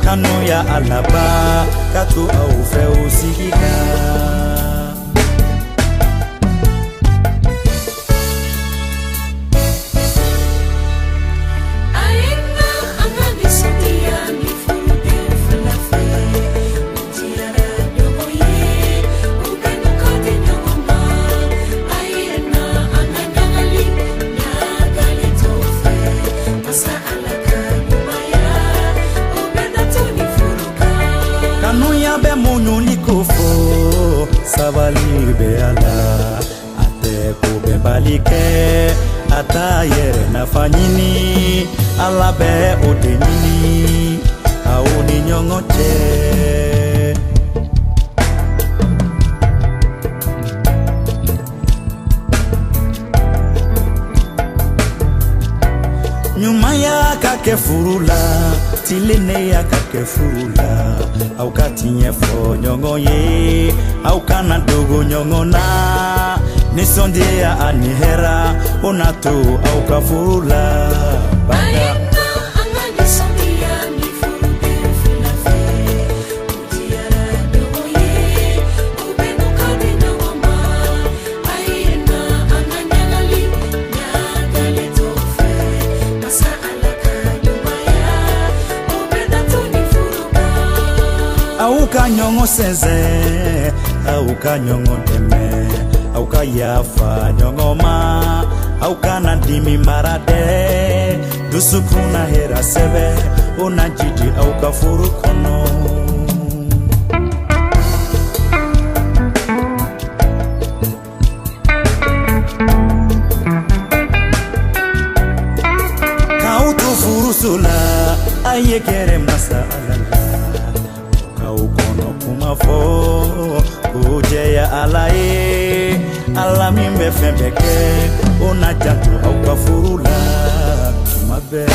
kanu ya alaba katu au fe usigika Sabali be ala ate ko be balike ata yere na fanyini ala be odenini aoni nyongoche nyuma ya kakefurula tilene ya kakefurula au katinye fo nyongoye au kana dogo nyongona nisonde ya anihera onato au kafurula banga au kanyongo seze au kanyongo deme au kayafa nyongoma au kana dimi marade dusukuna hera sebe onajiji au kafuru kono kautu furusula ayekere masala ukono kumafo kujeya alae alamimbe fembeke onajatu au kafurula kumabe